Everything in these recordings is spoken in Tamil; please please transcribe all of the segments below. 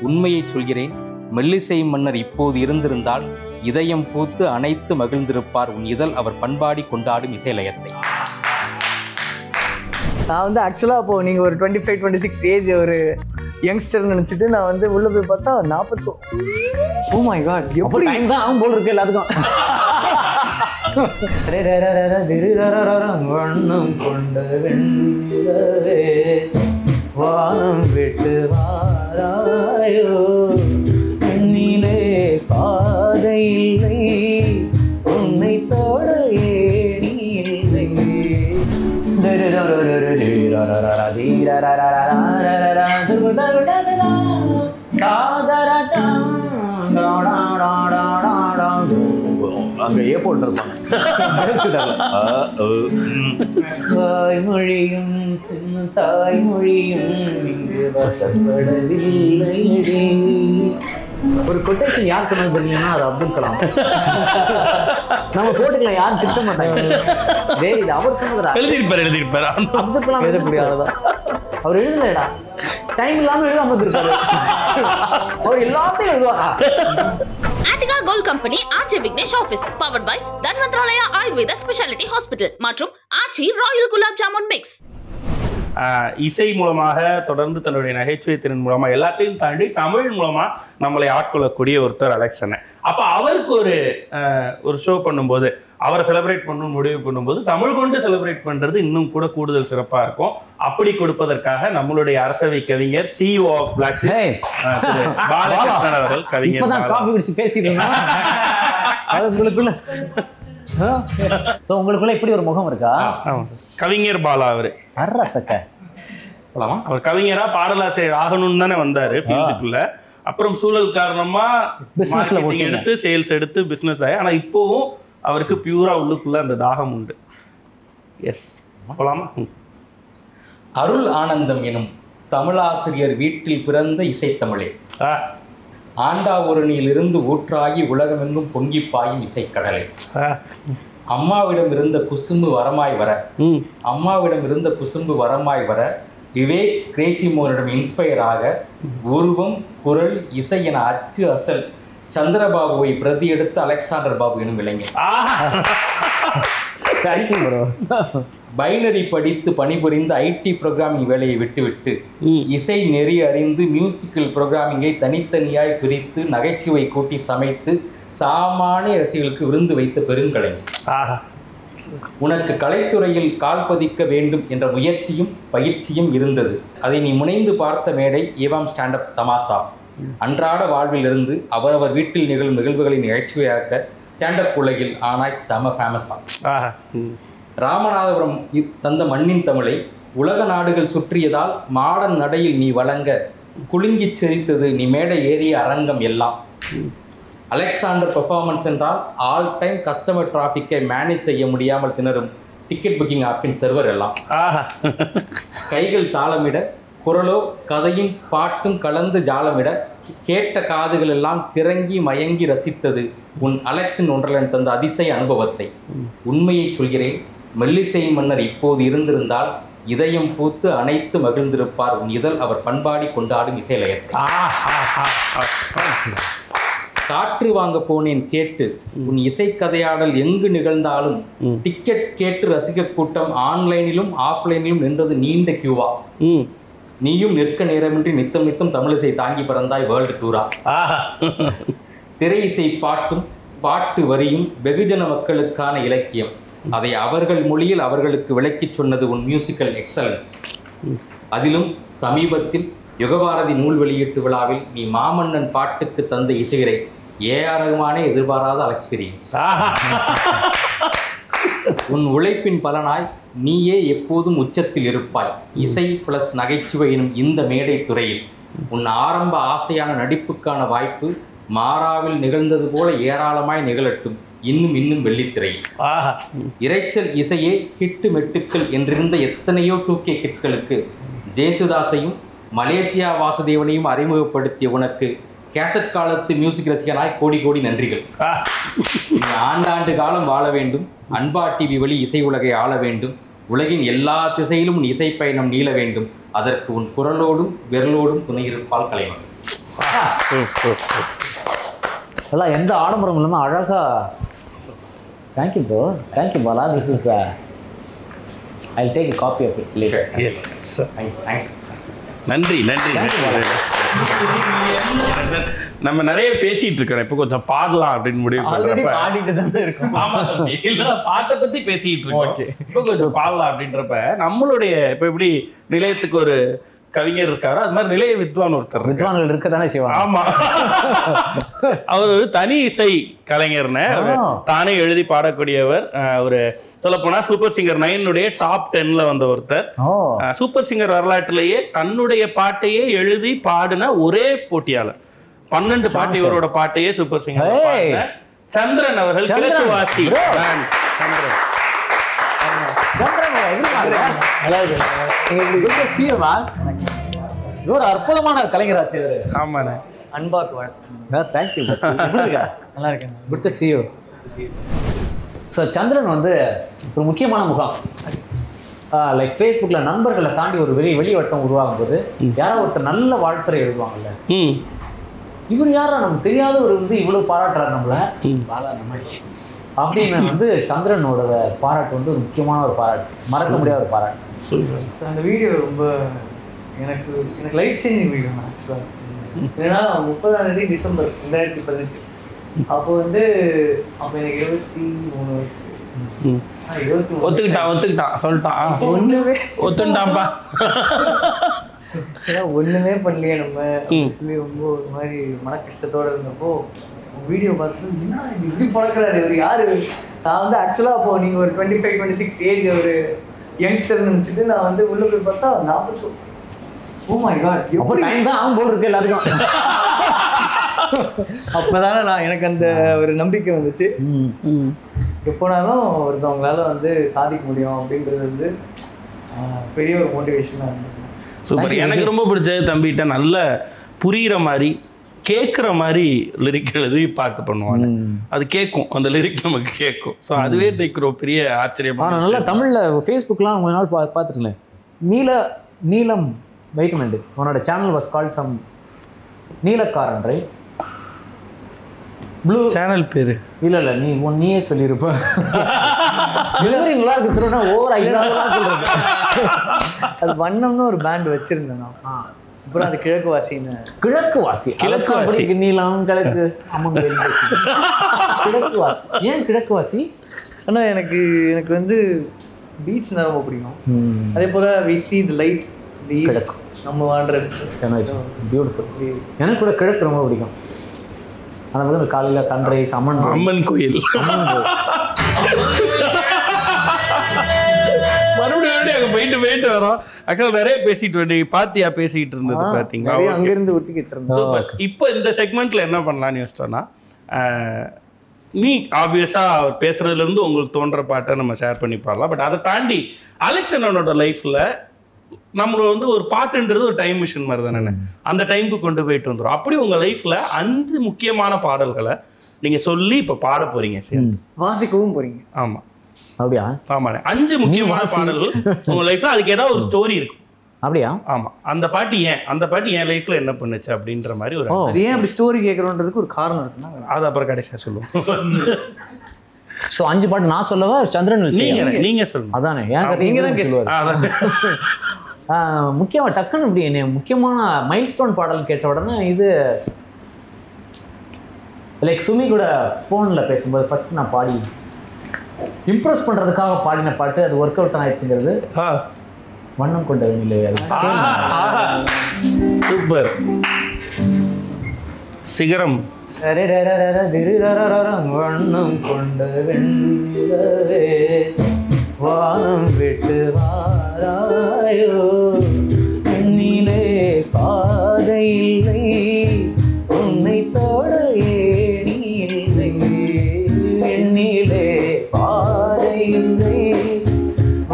உண்மையை சொல்கிறேன், மெல்லிசை மன்னர் இப்போது இருந்திருந்தால் இதயம் பூத்து அனைத்து மகிழ்ந்திருப்பார் உன் இதழ் அவர் பண்பாடி கொண்டாடும் இசைலயத்தை. நான் வந்து ஆக்சுவலாக அப்போது நீங்கள் ஒரு 25-26 ஏஜ் ஒரு யங்ஸ்டர் நினச்சிட்டு நான் வந்து உள்ளே போய் பார்த்தா 40. ஓ மை காட், எப்படி டைம் தான் ஆகும் போல் இருக்கு எல்லாத்துக்கும். வண்ணம் கொண்ட வெண்ணிலவே வானம் விட்டு வாராயோ, கண்ணிலே பாதை இல்லை உன்னை தோட ஏணி இல்லை. அங்கே ஏ போட்டிருப்பாங்க. தாய்மொழியும் சின்ன தாய்மொழியும் இங்கு வசப்படவில்லை. ஒரு கொட்டேஷன் யார் சொன்னது தெரியுங்கன்னா அது அப்துல் கலாம். நம்ம போட்டுக்கலாம், யாரும் திட்ட மாட்டாங்க. இது அவர் சொன்னதா? எழுதியிருப்பார் அப்துல் கலாம் எழுதக்கூடியதான். அவர் எழுதலடா, டைம் இல்லாம எழுதாம இருக்காரு. அவர் எல்லாத்தையும் எழுதுவாரா? Attica Gold Company, RJ Vignesh Office, powered by Dhanvantralaya Ayurveda Specialty Hospital மற்றும் ஆச்சி ராயல் குலாப் ஜாமுன் மிக்ஸ். இசை மூலமாக தொடர்ந்து தன்னுடைய நகைச்சுவை திறன் மூலமா எல்லாத்தையும் தாண்டி தமிழ் மூலமா நம்மளை ஆட்கொள்ளக்கூடிய ஒருத்தர் அலெக்ஸ் அண்ணன். அப்ப அவருக்கு ஒரு ஷோ பண்ணும்போது, அவரை செலிப்ரேட் பண்ணணும்னு முடிவு பண்ணும்போது தமிழ் கொண்டு செலிப்ரேட் பண்றது இன்னும் கூட கூடுதல் சிறப்பா இருக்கும். அப்படி கொடுப்பதற்காக நம்மளுடைய அரசவை கவிஞர் CEO ஆஃப் பிளாக் பாலகிருஷ்ணன் அவர்கள் கவிஞர் காபி குடிச்சு பேசிட்டு உங்களுக்குள்ள உங்களுக்குள்ள இப்படி ஒரு முகம் இருக்கா? கவிஞர் பாலா அவரு அவர் கவிஞரா பாடலாசிரியர் ஆகணும்னு தானே வந்தாரு ஃபீல்டுக்குள்ள. அப்புறம் சூழல் காரணமா பிசினஸ்ல எடுத்து சேல்ஸ் எடுத்து பிசினஸ் ஆகி, ஆனா இப்போவும் அவருக்கு பியூரா உள்ளுக்குள்ள அந்த தாகம் உண்டு. எஸ், போலாமா? அருள் ஆனந்தம் எனும் தமிழாசிரியர் வீட்டில் பிறந்த இசைத்தமிழே, ஆண்டாவூரணியிலிருந்து ஊற்றாகி உலகமெங்கும் பொங்கி பாயும் இசைக்கடலை, அம்மாவிடம் இருந்த குசும்பு வரமாய் வர, அம்மாவிடம் இருந்த குசும்பு வரமாய் வர விவேக் கிரேசிமோனிடம் இன்ஸ்பயர் ஆக உருவம் குரல் இசை என அச்சு அசல் சந்திரபாபுவை பிரதி எடுத்து அலெக்சாண்டர் பாபு எனும் இளைஞர். பைனரி படித்து பணிபுரிந்த IT புரோகிராமிங் வேலையை விட்டுவிட்டு இசை நெறி அறிந்து மியூசிக்கல் புரோகிராமிங்கை தனித்தனியாய் பிரித்து நகைச்சுவை கூட்டி சமைத்து சாமானிய ரசிகர்களுக்கு விருந்து வைத்த பெருங்கலைஞர். உனக்கு கலைத்துறையில் கால் பதிக்க வேண்டும் என்ற முயற்சியும் பயிற்சியும் இருந்தது. அதை நீ முனைந்து பார்த்த மேடை ஏவாம் ஸ்டாண்டப் தமாசா. அன்றாட வாழ்விலிருந்து அவரவர் வீட்டில் நிகழும் நிகழ்வுகளை நிகழ்ச்சியாக்க ஸ்டாண்டப் உலகில் ஆனாய் செம ஃபேமஸா. ராமநாதபுரம் தந்த மண்ணின் தமிழை உலக நாடுகள் சுற்றியதால் மாடர்ன் நடையில் நீ வழங்க குலுங்கி சிரித்தது நீ மேடை ஏறிய அரங்கம் எல்லாம். அலெக்சாண்டர் பெர்ஃபார்மன்ஸ் என்றால் ஆல் டைம் கஸ்டமர் டிராஃபிக்கை மேனேஜ் செய்ய முடியாமல் திணறும் டிக்கெட் புக்கிங் ஆப்பின் சர்வர் எல்லாம். கைகள் தாளமிட, குரலோ கதையும் பாட்டும் கலந்து ஜாலமிட, கேட்ட காதுகள் எல்லாம் கிறங்கி மயங்கி ரசித்தது உன் அலெக்ஸின் ஒன்றலன் தந்த அதிசய அனுபவத்தை. உண்மையை சொல்கிறேன், மெல்லிசை மன்னர் இப்போது இருந்திருந்தால் இதயம் பூத்து அனைத்து மகிழ்ந்திருப்பார் உன் இதழ் அவர் பண்பாடி கொண்டாடும் இசைலயத்தை. காற்று வாங்க போனேன் கேட்டு உன் இசைக்கதையாடல் எங்கு நிகழ்ந்தாலும் டிக்கெட் கேட்டு ரசிக கூட்டம் ஆன்லைனிலும் ஆஃப்லைனிலும் நின்றது நீண்ட கியூவா. நீயும் நிற்க நேரமின்றி நித்தம் நித்தம் தமிழிசை தாங்கி பறந்தாய் வேர்ல்டு டூரா. திரை இசை பாட்டும் பாட்டு வரியும் வெகுஜன மக்களுக்கான இலக்கியம். அதை அவர்கள் மொழியில் அவர்களுக்கு விளக்கிச் சொன்னது உன் மியூசிக்கல் எக்ஸலன்ஸ். அதிலும் சமீபத்தில் யுகபாரதி நூல் வெளியீட்டு விழாவில் நீ மாமன்னன் பாட்டுக்கு தந்த இசையரை AR ரஹ்மானே எதிர்பாராத எக்ஸ்பீரியன்ஸ். உன் உழைப்பின் பலனாய் நீயே எப்போதும் உச்சத்தில் இருப்பாய். இசை பிளஸ் நகைச்சுவை எனும் இந்த மேடை துறையில் உன் ஆரம்ப ஆசையான நடிப்புக்கான வாய்ப்பு மாறாவில் நிகழ்ந்தது போல ஏராளமாய் நிகழட்டும் இன்னும் இன்னும் வெள்ளித்திரையில். இரைச்சல் இசையே ஹிட்டு மெட்டுக்கள் என்றிருந்த எத்தனையோ 2K கிட்ஸ்களுக்கு ஜேசுதாஸையும் மலேசியா வாசுதேவனையும் அறிமுகப்படுத்திய உனக்கு கேசட் காலத்து மியூசிக் ரசிகனாய் கோடி கோடி நன்றிகள். நீ ஆண்டாண்டு காலம் வாழ வேண்டும். அன்பா TV வழி இசை உலகை ஆள வேண்டும். உலகின் எல்லா திசையிலும் உன் இசை பயணம் நீள வேண்டும். அதற்கு உன் குரலோடும் விரலோடும் துணை இருப்பால் கலைவன். எல்லாம் எந்த ஆடம்பரம் இல்லாமல் அழகா. Thank you bro, thank you Bala. This is I will take a copy of it later. S thanks. நன்றி நன்றி. நம்ம நிறைய பேசிட்டு இருக்கோம், இப்போ கொஞ்சம் பாடலாம் அப்படின்னு முடிவு பண்றப்ப பாடிட்டு தான் இருக்கும். ஆமா தம்பி, இல்ல பாட்டை பத்தி பேசிட்டு இருக்கோம், இப்போ கொஞ்சம் பாடலாம் அப்படின்றப்ப நம்மளுடைய இப்போ எப்படி நிலையத்துக்கு ஒரு கவிஞர் இருக்காரோ அது மாதிரி நிலைய வித்வான் ஒருத்தர் வித்வான்கள் இருக்க தானே செய்வாங்க. ஆமா, அவர் ஒரு தனி இசை கலைஞர்னு தானே எழுதி பாடக்கூடியவர். ஒரு சொல்லப்போனா சூப்பர் சிங்கர் 9 டாப் 10ல வந்த ஒருத்தர். சூப்பர் சிங்கர் வரலாற்றிலேயே தன்னுடைய பாட்டையே எழுதி பாடின ஒரே போட்டியாளர். 12 பாட்டு இவரோட பாட்டையே சூப்பர் சிங்கர் சந்திரன் அவர்கள். கிழக்குவாசி ஒரு அற்புதமான கலைஞராச்சு. ஆமாண்ணே, அன்பாக்கு வாழ்த்து. தேங்க்யூ. நல்லா இருக்கேன். Good to see you. So Chandran வந்து ஒரு முக்கியமான முகாம். லைக் ஃபேஸ்புக்கில் நண்பர்களை தாண்டி ஒரு வெளி வட்டம் உருவாகும் போது யாராவது ஒருத்தர் நல்ல வாழ்த்துறை எழுதுவாங்கல்ல, இவர் யாரா நமக்கு தெரியாத ஒரு வந்து இவ்வளவு பாராட்டுறாரு நம்மளை அப்படின்னு வந்து சந்திரனோட பாராட்டு வந்து ஒரு முக்கியமான ஒரு பாராட்டு, மறக்க முடியாத ஒரு பாராட்டு. அந்த வீடியோ ரொம்ப எனக்கு லைஃப் சேஞ்சிங் வீடியோ ஆக்சுவலாக. ஏன்னா 30 டிசம்பர் 2018 அப்போ வந்து அப்போ எனக்கு 23 வயசு. ஒத்துக்கிட்டான் சொல்லிட்டான், ஒத்துட்டான்ப்பா. ஏன்னா ஒண்ணுமே பண்ணலையே நம்ம சொல்லி ரொம்ப ஒரு மாதிரி மன கஷ்டத்தோட இருந்தப்போ வீடியோ பார்த்து என்ன இது இப்படி பழக்கிறாரு இவர் யாரு. நான் வந்து ஆக்சுவலா அப்போ நீங்க ஒரு 25-26 ஏஜ் ஒரு யங்ஸ்டர் நினைச்சிட்டு நான் வந்து உள்ள போய் பார்த்தா 40. ஓ மை காட், எப்போ டைம் தான் ஆகும் போல் இருக்கு எல்லாத்துக்கும். அப்பதானே நான் எனக்கு அந்த ஒரு நம்பிக்கை வந்துச்சு. எப்போனாலும் ஒருத்தவங்களால வந்து சாதிக்க முடியும் அப்படின்றது வந்து பெரிய ஒரு மோட்டிவேஷனாக இருந்தது. சூப்பர். எனக்கு ரொம்ப பிடிச்சது தம்பிகிட்ட நல்ல புரிகிற மாதிரி கேட்குற மாதிரி லிரிக் எழுதி பாட்டு பண்ணுவாங்க. அது கேட்கும், அந்த லிரிக் நமக்கு கேட்கும். ஸோ அதுவே ஒரு பெரிய ஆச்சரியமா. நல்லா தமிழில் ஃபேஸ்புக்லாம் கொஞ்ச நாள் பார்த்துருக்கேன். நீலம் வெயிட்மெண்ட் உன்னோட சேனல் வாஸ் கால்ட் சம் நீலக்காரன் ரைட்? ப்ளூ சேனல் பேரு இல்லை நீயே சொல்லியிருப்ப. நல்லா இருக்கு சொல்லுன்னா ஓவர் ஐயாயிரம் சொல்றது. அது வண்ணம்னு ஒரு பேண்ட் வச்சிருந்தேன் நான். அப்புறம் அது கிழக்குவாசின்னு. கிழக்குவாசி நீளம் கிழக்கு. ஆமாங்க, கிழக்குவாசி. ஏன் கிழக்குவாசி? ஆனால் எனக்கு வந்து பீச் தான் ரொம்ப பிடிக்கும். அதே போல் வி see the light நம்ம வாழ்றது பியூட்டிஃபுல். எனக்கு கூட கிழக்கு ரொம்ப பிடிக்கும். அந்த பக்கம் காலையில் சன்ரைஸ், அம்மன் கோயில் மறுபடியும் அங்கே போயிட்டு வரோம். ஆக்சுவலாக நிறைய பேசிட்டு பாத்தியா பேசிட்டு இருந்தது பார்த்தீங்களா? அங்கேருந்து ஒட்டிக்கிட்டு இருந்தோம். இப்போ இந்த செக்மெண்ட்ல என்ன பண்ணலான்னு யோசிச்சோன்னா, நீ ஆப்வியஸா பேசுறதுலேருந்து உங்களுக்கு தோன்ற பாட்டை நம்ம ஷேர் பண்ணி பாடலாம். பட் அதை தாண்டி அலெக்ஸ் அண்ணனோட லைஃப்ல நம்மள வந்து ஒரு பாட்டுன்றது ஒரு டைம் மிஷின் மாதிரி தானே, அந்த டைமுக்கு கொண்டு போயிட்டு வந்துடும். அப்படி உங்க லைஃப்ல 5 முக்கியமான பாடல்களை நீங்க சொல்லி இப்ப பாட போறீங்க, வாசிக்கவும் போறீங்க. ஆமா அப்படியா? ஆமாண்ணே, 5 முக்கியமான பாடல்கள் உங்க லைஃப்ல. அதுக்கு ஏதாவது ஒரு ஸ்டோரி இருக்கும். அப்படியா? ஆமா. அந்த பாட்டு என் லைஃப்ல என்ன பண்ணுச்சு அப்படின்ற மாதிரி ஒரு அது ஏன் அப்படி ஸ்டோரி கேட்கறோன்றதுக்கு ஒரு காரணம் இருக்குன்னா அது அப்புறம் கடைசியா சொல்லுவோம். ஸோ 5 பாட்டு நான் சொல்லவா சந்திரன்? நீங்க சொல்லுங்க. அதானே நீங்க தான் கேட்குவாரு. முக்கியமாக டக்குன்னு இப்படி என்ன முக்கியமான மைல்ஸ்டோன் பாடல் கேட்ட உடனே இது லைக் சுமி கூட ஃபோனில் பேசும்போது ஃபர்ஸ்ட் நான் பாடி இம்ப்ரெஸ் பண்ணுறதுக்காக பாடின பாட்டு, அது ஒர்க் அவுட் ஆயிடுச்சுங்கிறது வண்ணம் கொண்ட வெண்ணிலே. சூப்பர். சிகரம் வண்ணம் கொண்ட வெண்ணிலவே வானம் விட்டு வாராயோ, வெண்ணிலே பாதை இல்லை உன்னை தொட ஏணி இல்லை, வெண்ணிலே பாதை இல்லை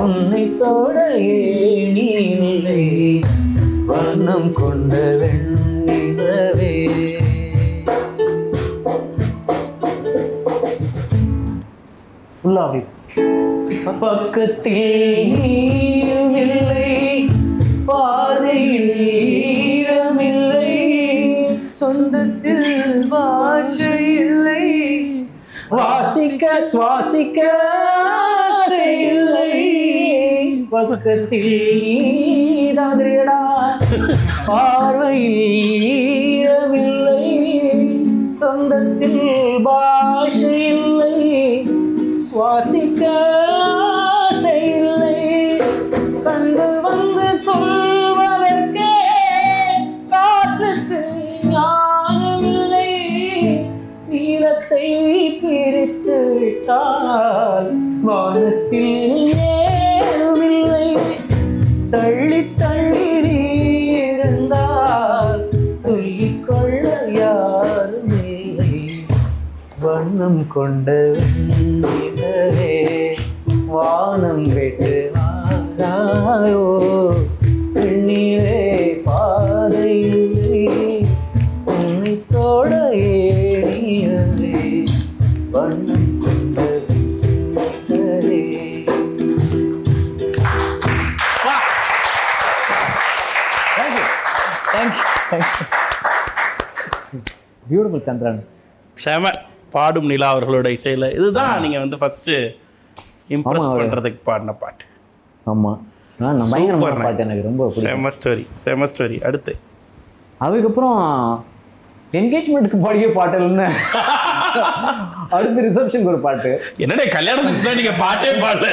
உன்னை தொட ஏணி இல்லை, வண்ணம் கொண்ட வெண்ணிலவே. பக்கத்தில் நீருமில்லை, பாதையில் ஈரமில்லை, சுவாசிக்க ஆசையில்லை பக்கத்தில் நீதானடா பார்வையில் ஈரமில்லை சொந்தத்தில் பாஷை இல்லை சுவாசிக்க ஆசையில்லை கண்டு வந்து சொல்வதற்கே காற்றுக்கு ஞானமில்லை நீளத்தை பிரித்து விட்டால் வானத்தில் ஏதுமில்லை தள்ளி தள்ளி நீ இருந்தால் சொல்லிக்கொள்ள யாரும் இல்லை வண்ணம் கொண்ட நிலவே வானம் வெட்டு ஆகாயோ பெண்ணிலே பாதையில்லை உன்னை தோட ஏறியதே வண்ணம் கொண்ட நிலவே. பியூட்டிஃபுல் சந்திரன். செம. பாடும் நிலா அவர்களோட இசையில் இதுதான் நீங்கள் வந்து ஃபஸ்ட்டு இம்ப்ரெஸ் பண்ணுறதுக்கு பாடின பாட்டு. ஆமாம், நான் பயங்கரமான பாட்டு, எனக்கு ரொம்ப பிடிக்கும். செம ஸ்டோரி. அடுத்து அதுக்கப்புறம் என்கேஜ்மெண்ட்டுக்கு பாடிய பாட்டு இல்லைன்னு அடுத்து ரிசப்ஷனுக்கு ஒரு பாட்டு. என்னடே கல்யாணத்துக்கு தான் நீங்கள் பாட்டே பாடல.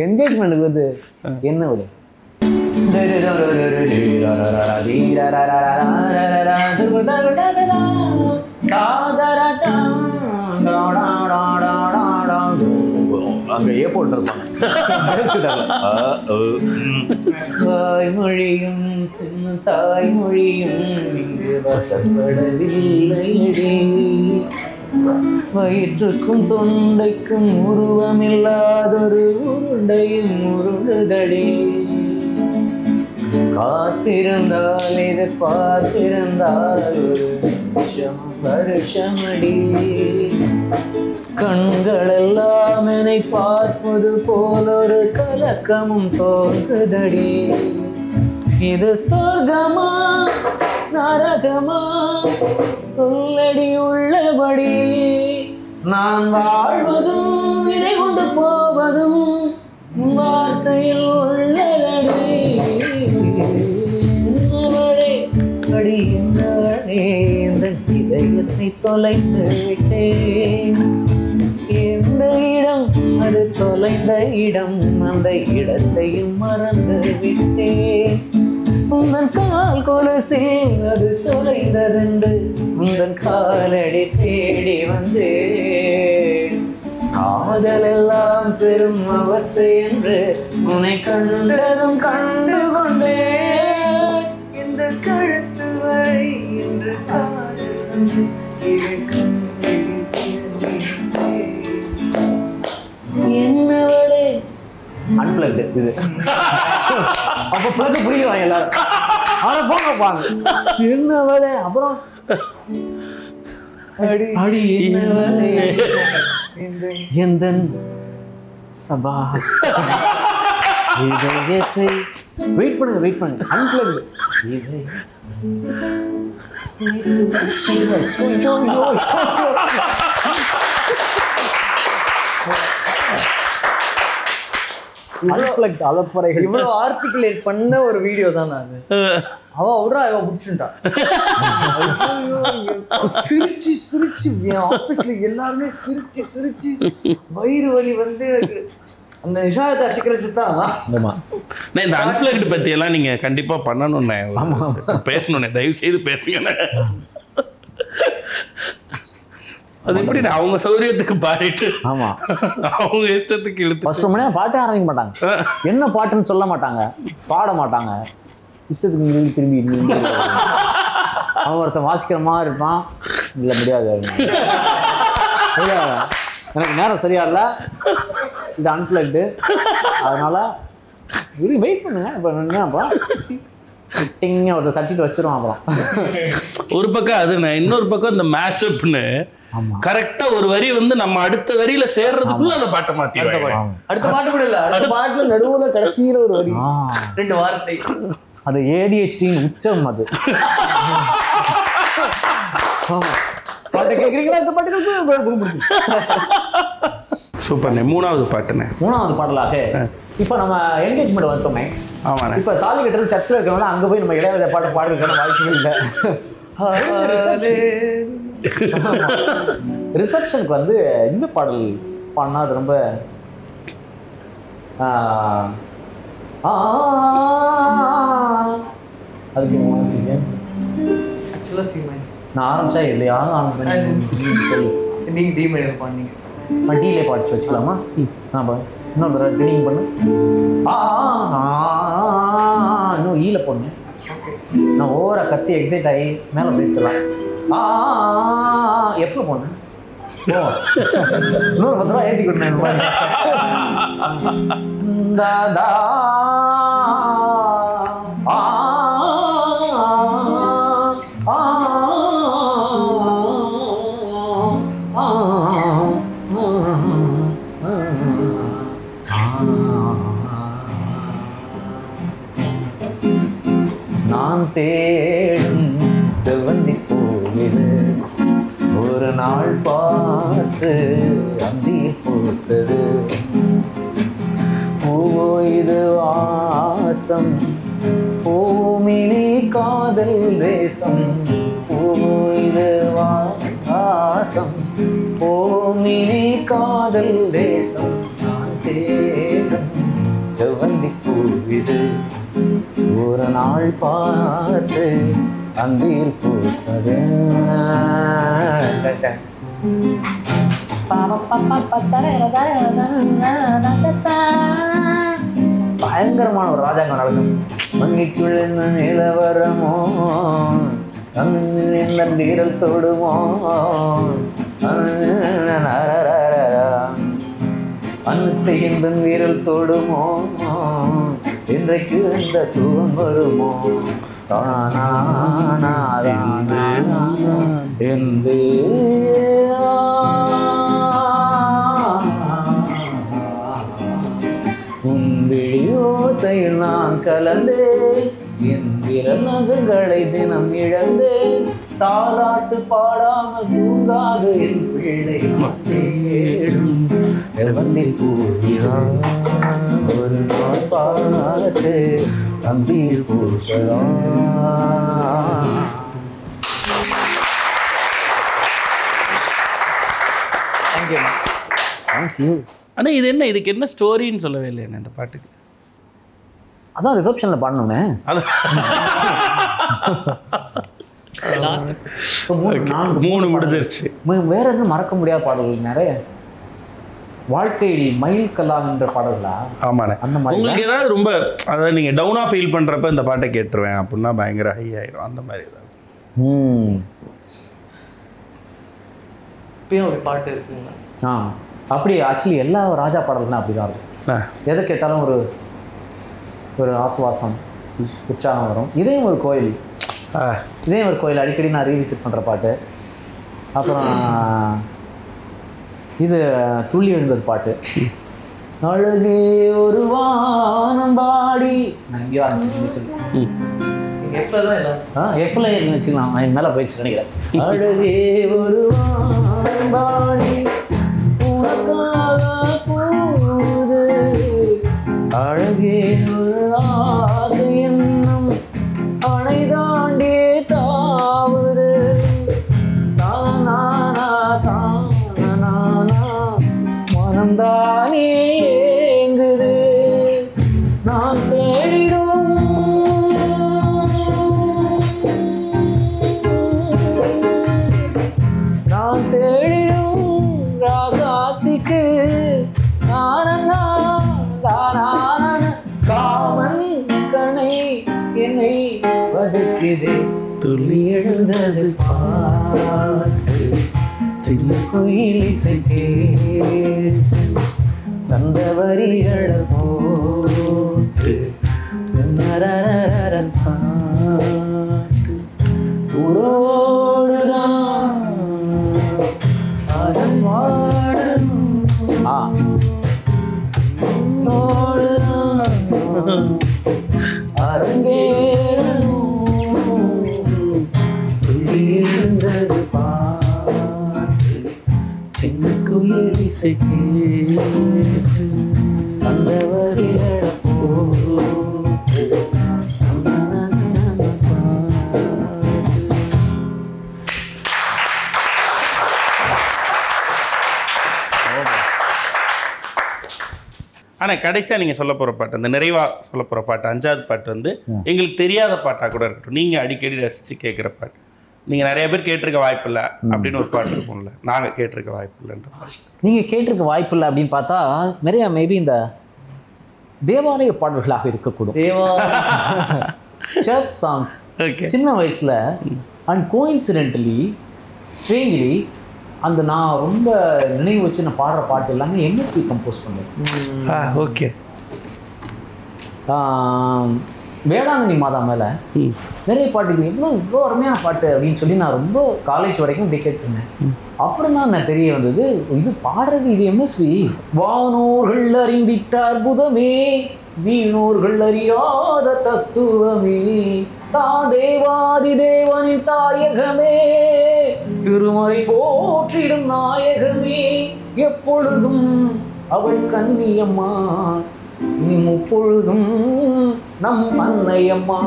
என்கேஜ்மெண்ட்டுக்கு வந்து என்ன ஒரு அங்கேயே போட்டிருப்பாங்க. தாய்மொழியும் சின்ன தாய்மொழியும் இங்கு வசப்படவில்லையடி வயிற்றுக்கும் தொண்டைக்கும் உருவமில்லாதொரு உருண்டையும் உருளுதடி காத்திருந்தால் இது பார்த்திருந்தால் ஒரு நிமிஷம் வருஷமடி கண்களெல்லாம் என்னை பார்ப்பது போல் ஒரு கலக்கமும் தோன்றுதடி இது சொர்க்கமா நரகமா சொல்லடி உள்ளபடி நான் வாழ்வதும் விதை கொண்டு போவதும் வார்த்தையில் உள்ளதடி என்னவளே அடி என்னவளே இந்த இதயத்தை தொலைத்து விட்டேன் எந்த இடம் அது தொலைந்த இடம் அந்த இடத்தையும் மறந்து விட்டேன் உந்தன் கால் கொலுசில் அது தொலைந்ததென்று உந்தன் காலடி தேடி வந்தேன் காதல் எல்லாம் பெரும் அவஸ்தை என்று உன்னை கண்டதும் கண்டு கொண்டேன் இந்த கழுத்து வரை என்று என்னவளே அன்பிளக்டு இது அப்ப பிளக் புரியுவாங்க எல்லாரும். ஆனா போங்க பாங்க என்னவளே அப்புறம் அடி என்னவளே எந்தன் சபா இதயத்தை வெயிட் பண்ணுங்க அன்பிளக்டு இதை இவ்வளவு ஆர்டிகுலேட் பண்ண ஒரு வீடியோ தான் நான். அவ விட்றா அவ பிடிச்சுட்டான். சிரிச்சு சிரிச்சு என் ஆஃபீஸ்ல எல்லாருமே சிரிச்சு சிரிச்சு வயிறு வலி வந்து அந்த நிஷாயத்தை அசிக்கிறச்சு தான். இந்த அன்பிளக்டு பத்தி எல்லாம் நீங்க கண்டிப்பா பண்ணணும்னே, பேசணும்னே, தயவு செய்து பேசுங்க. அது எப்படி அவங்க சௌரியத்துக்கு பாடிட்டு ஆமா அவங்க இஷ்டத்துக்கு இழுத்து ஃபர்ஸ்ட் ரொம்ப நேரம் பாட்டே ஆரம்பிக்க மாட்டாங்க. என்ன பாட்டுன்னு சொல்ல மாட்டாங்க, பாட மாட்டாங்க, இஷ்டத்துக்கு திரும்பி அவன் ஒருத்தன் வாசிக்கிற மாதிரி இருப்பான். இல்லை முடியாது, எனக்கு நேரம் சரியா இல்லை, இது அன்பிளக்டு, அதனால வெயிட் பண்ணுங்க. இப்போ என்னப்பா டிங்க ஒரு தட்டிட்டு வச்சிருவான். அப்புறம் ஒரு பக்கம் அது, இன்னொரு பக்கம் இந்த மேஷப்னு கரெக்டா ஒரு வரி வந்து நம்ம அடுத்த வரியில சேர்றதுக்குள்ள அந்த பாட்டை மாத்திடுவாங்க. அடுத்த பாட்டு கூட இல்ல, அடுத்த பாட்டுல நடுவுல கடைசியில ஒரு வரி, 2 வார்த்தை. அது ADHD உச்சம். அது பாட்டை கேட்குறீங்களா? இந்த பாட்டுக்கு சூப்பர்ண்ணே. மூணாவது பாட்டுண்ணே. மூணாவது பாடலாக இப்போ நம்ம என்கேஜ்மெண்ட் வந்துட்டோமே. ஆமாண்ணே. இப்போ தாலி கட்டுறது சர்ச்சில் இருக்கிறவங்க அங்கே போய் நம்ம இளையராஜா பாட்டு பாடுறதுக்கான வாய்ப்புகள் இல்லை. ரிசப்ஷனுக்கு வந்து இந்த பாடல் பாடினா அது ரொம்ப அதுக்கு ஆக்சுவலாக சீமை நான் ஆரம்பிச்சா இல்லையா சொல்லு. நீங்கள் டி மைனர் பாடினீங்க. நான் டீலே பாட்டு வச்சுக்கலாமா? இன்னும் ட்ரினிங் பண்ணு. இன்னும் ஈல பொண்ணு நான் ஓவரா கத்தி எக்ஸைட் ஆகி மேலே போயிடுச்சலாம். எஃப்ல பொண்ணு இன்னொரு 10 ரூபா ஏற்றி கொடுத்தேன். தாதா நான் தேடும் செவ்வந்தி பூவிது ஒரு நாள் பார்த்து அந்தி பூத்தது. பூவோ இது வாசம் பூமினி காதல் தேசம். பூவோ இது வாசம் பூமினி காதல் தேசம். நான் தேடும் செவ்வந்தி பூவிது ஒரு நாள் பார்த்து அந்தியில் பூத்தது. பயங்கரமான ஒரு ராஜாங்க நடக்கும். மங்கிக்குள்ள நிலவரமோ வீரல் தொடுமோ அன்னத்தை இந்த வீரல் தொடுமோ இன்றைக்கு இந்த சுகம் வருமோ என்று உன்விழி ஓசையில் நான் கலந்தேன். என் விரல் நகங்களை தினம் இழந்தேன். தாலாட்டு பாடாமல் தூங்காது என் பிள்ளை தேடும் செவ்வந்தி பூவிதான் ஒரு நாள் பார்த்து தம்பியில் பூசலாம். தேங்க்யூ. ஆனால் இது என்ன, இதுக்கு என்ன ஸ்டோரின்னு சொல்லவே இல்லை என்ன இந்த பாட்டுக்கு? அதான் ரிசப்ஷனில் பாடணுமே. லாஸ்ட் 3 முடிஞ்சிருச்சு. வேற எதுவும் மறக்க முடியாத பாடல்கள் நிறைய. வாழ்க்கையில் மயில் கல்லான்ற பாடல்களா? ஆமாண்ணே. அந்த மாதிரி உங்களுக்கு ஏதாவது ரொம்ப அதாவது நீங்கள் டவுனாக ஃபீல் பண்ணுறப்ப இந்த பாட்டை கேட்டுருவேன் அப்படின்னா பயங்கர ஹை ஆயிடும் அந்த மாதிரி ஏதாவது? இப்பயும் ஒரு பாட்டு இருக்குங்க. அப்படி ஆக்சுவலி எல்லா ராஜா பாடல்களும் அப்படி தான் இருக்கும். எதை கேட்டாலும் ஒரு ஒரு ஆசுவாசம் உற்சாகம் வரும். இதையும் ஒரு கோயில் அடிக்கடி நான் ரீவிசிட் பண்ணுற பாட்டு. அப்புறம் இது துள்ளி எழுந்தது பாட்டு. அழகே ஒரு வானம் பாடி நம்பியா சொல்லி எஃப்ல வச்சுக்கலாம். மேலே போயிடுச்சு நினைக்கிறேன். அழகே ஒரு வானம் பாடி அழகே ஒரு ஆசை என்னும் அணை தாண்டி தாவுது. மனம்தானே ஏங்குது. நான் தேடிடும் ராசாத்திக்கு காமன் கணை என்னை வதக்குதே. துள்ளி எழுந்தது பார்த்து சின்ன கோயில் இசைக்கே சந்த வரிகளை போட்டு பாட்டு உரோடுதான் அதன் வாழணும். அரங்கேறும் துள்ளி எழுந்தது பாட்டு ஆனால் கடைசியாக நீங்கள் சொல்ல போகிற பாட்டு, அந்த நிறைவாக சொல்ல போகிற பாட்டு 5வது பாட்டு வந்து எங்களுக்கு தெரியாத பாட்டாக கூட இருக்கட்டும், நீங்கள் அடிக்கடி ரசித்து கேட்குற பாட்டு, நீங்கள் நிறைய பேர் கேட்டிருக்க வாய்ப்பு இல்லை அப்படின்னு ஒரு பாட்டு இருக்கும்ல, நாங்கள் கேட்டிருக்க வாய்ப்பு இல்லைன்ற பாட்டு. நீங்கள் கேட்டிருக்க வாய்ப்பு இல்லை அப்படின்னு பார்த்தா நிறைய மேபி இந்த தேவாலய பாடல்களாக இருக்கக்கூடும். சர்ச் சாங்ஸ் சின்ன வயசில் அண்ட் கோயின்சிடென்டலி ஸ்ட்ரேஞ்ச்லி அந்த நான் ரொம்ப நினைவு வச்சு நான் பாடுற பாட்டு எல்லாமே எம்எஸ்வி கம்போஸ் பண்ணேன். ஓகே. வேளாங்கண்ணி மாதா மேலே நிறைய பாட்டுகள் இவ்வளோ அருமையான பாட்டு அப்படின்னு சொல்லி நான் ரொம்ப காலேஜ் வரைக்கும் டிக்கெட் பண்ணேன். அப்புறம் தான் நான் தெரிய வந்தது, இது பாடுறது இது எம்எஸ்வி. வானோர்கள் அறிந்திட்ட அற்புதமே, வீணோர்கள் அறியாத தத்துவமே, தேவாதி தேவனின் தாயகமே, திருமறை போற்றிடும் நாயகமே, எப்பொழுதும் அவள் கன்னியம்மா, நீ முப்பொழுதும் நம் அன்னையம்மா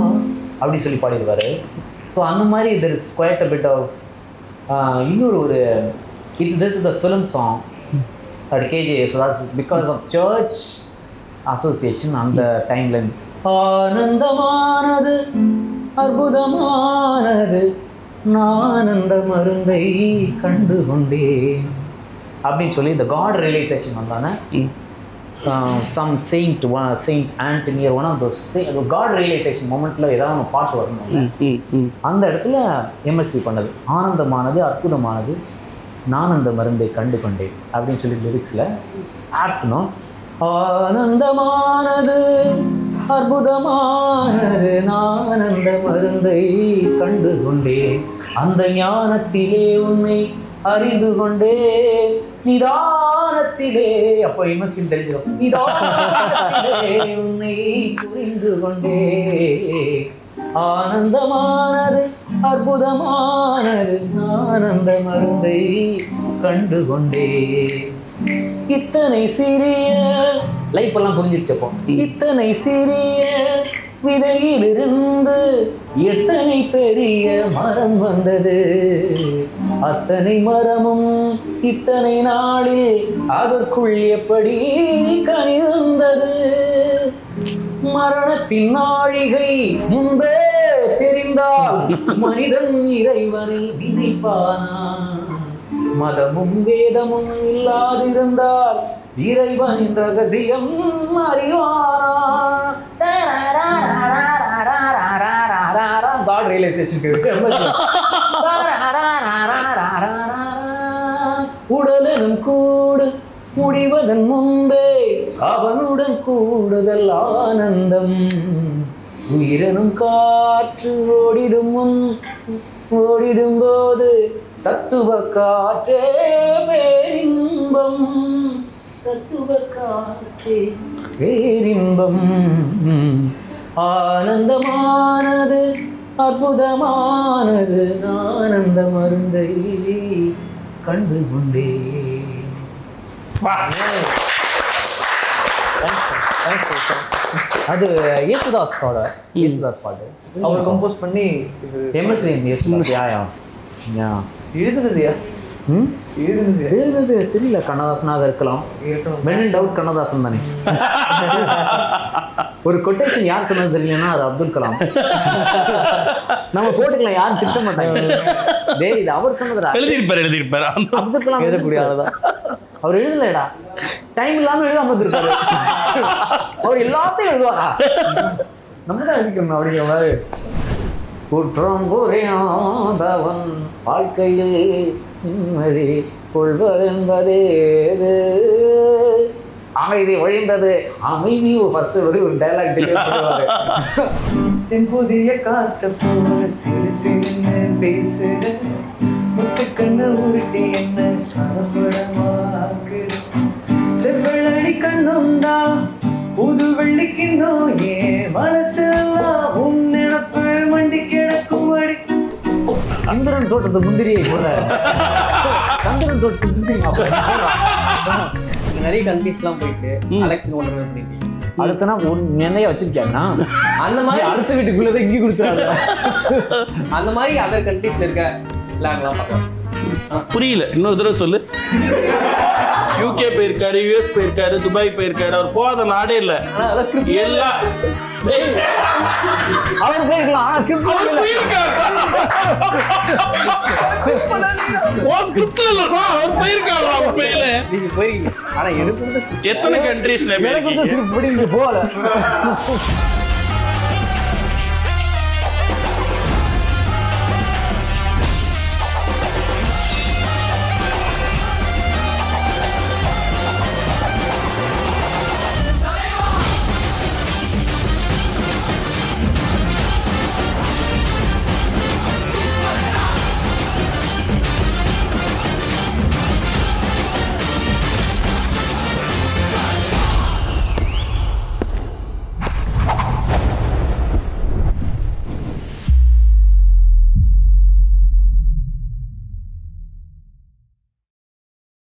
அப்படி சொல்லி பாடிடுவார். ஸோ அந்த மாதிரி there is quite a bit of இன்னொரு ஒரு this is the film song அது KJ Yesudas because of church association அந்த டைமில் ஆனந்தமானது அற்புதமானது நான் அந்த மருந்தை கண்டு கொண்டேன் அப்படின்னு சொல்லி இந்த காட் ரியலைசேஷன் வந்தானே. Some saint Anthony or one of those God realization momentல ஏதாவது ஒரு பாட்டு வரணும், அந்த இடத்துல எம்எஸ்வி பண்ணது ஆனந்தமானது அற்புதமானது நான் அந்த மருந்தை கண்டு கொண்டேன் அப்படின்னு சொல்லி லிரிக்ஸில் ஆப்டணும். ஆனந்தமானது அற்புதமானது நான் அந்த மருந்தை கண்டு கொண்டேன், அந்த ஞானத்திலே உன்னை அறிந்து கொண்டே நிதானத்திலே, அப்போ எம்எஸ்வி தெரிஞ்சிடும், நிதானத்திலே உன்னை புரிந்து கொண்டே, ஆனந்தமானது அற்புதமானது நான் அந்த மருந்தை கண்டு கொண்டே. இத்தனை சிறிய லைஃப் எல்லாம் புரிஞ்சிருச்சப்போ, இத்தனை சிறிய விதையிலிருந்து எத்தனை பெரிய மரம் வந்தது, அத்தனை மரமும் இத்தனை நாளில் அதற்குள் எப்படி கனிந்தது, மரணத்தின் நாழிகை முன்பே தெரிந்தால் மனிதன் இறைவனை நினைப்பானா, மதமும் வேதமும் இல்லாதிருந்தால் இறைவனின் ரகசியம் அறிவானா. God realization உடலனும் கூடு முடிவதன் முன்பே அவனுடன் கூடுதல் ஆனந்தம், உயிரனும் காற்று ஓடிடும் முன் ஓடிடும் போது தத்துவ காற்றே பேரின்பம், தத்துவ காற்றே பேரின்பம், ஆனந்தமானது அற்புதமானது ஆனந்த மருந்தை கண்டு கொண்டே. அது யேசுதாஸ் பாட்டு அவர் கம்போஸ் பண்ணி எம்எஸ்வி யேசுதாஸ் எழுதுனதுயா எழுதுனது தெரியல, கண்ணதாசனாக இருக்கலாம். மென் டவுட் கண்ணதாசன் தானே. ஒரு கொட்டேஷன் யார் சொன்னது தெரியலன்னா அது அப்துல் கலாம். நம்ம போட்டுக்கலாம், யாரும் திட்ட மாட்டாங்க. இது அவர் சொன்னதுடா, எழுதியிருப்பாரு அப்துல் கலாம் எழுதக்கூடிய ஆளுதான். அவர் எழுதலடா, டைம் இல்லாம எழுதாம இருக்காரு. அவர் எல்லாத்தையும் எழுதுவாரா, நம்ம தான் எழுதிக்கணும் அப்படிங்கிற மாதிரி. குற்றம் புரியாதவன் வாழ்க்கையில் நிம்மதி கொள்வதென்பதேது, அமைதி ஒழிந்தது அமைதி. ஃபர்ஸ்ட் ஒரு டைலாக் டெலிவரி தென்புதிய காத்த போல சிறு சிறு பேசுற முட்டு கண்ணு உருட்டி என்ன கனப்படமாக்கு, செவ்வழி கண்ணுந்தா புது வெள்ளிக்கிண்ணம் ஏன் மனசெல்லாம் உன் நினப்பு மண்டி கிடக்கும் வழி. சந்திரன் தோட்டத்து முந்திரியை போல சந்திரன் தோட்டத்து முந்திரி. நிறைய கண்ட்ரீஸ்லாம் போயிட்டு அலெக்ஸ் ஓட்டுறது பண்ணிருக்கீங்க. அடுத்தனா நிறைய வச்சிருக்கியாங்கன்னா அந்த மாதிரி அடுத்த வீட்டுக்குள்ளதான் இங்கே கொடுத்துறாங்க. அந்த மாதிரி அதர் கண்ட்ரீஸ்ல இருக்க லேண்ட்லாம் பார்க்கலாம். புரியல, இன்னொரு தடவை சொல்லு. யூகே போயிருக்காரு, யூஎஸ் போயிருக்காரு, துபாய் போயிருக்காரு. அவர் போகாத நாடே இல்ல. எல்லா அவர் போயிருக்கலாம். ஆனா ஸ்கிரிப்ட் ஆனா எனக்கு எத்தனை கண்ட்ரீஸ்ல ஸ்கிரிப்ட் போகல.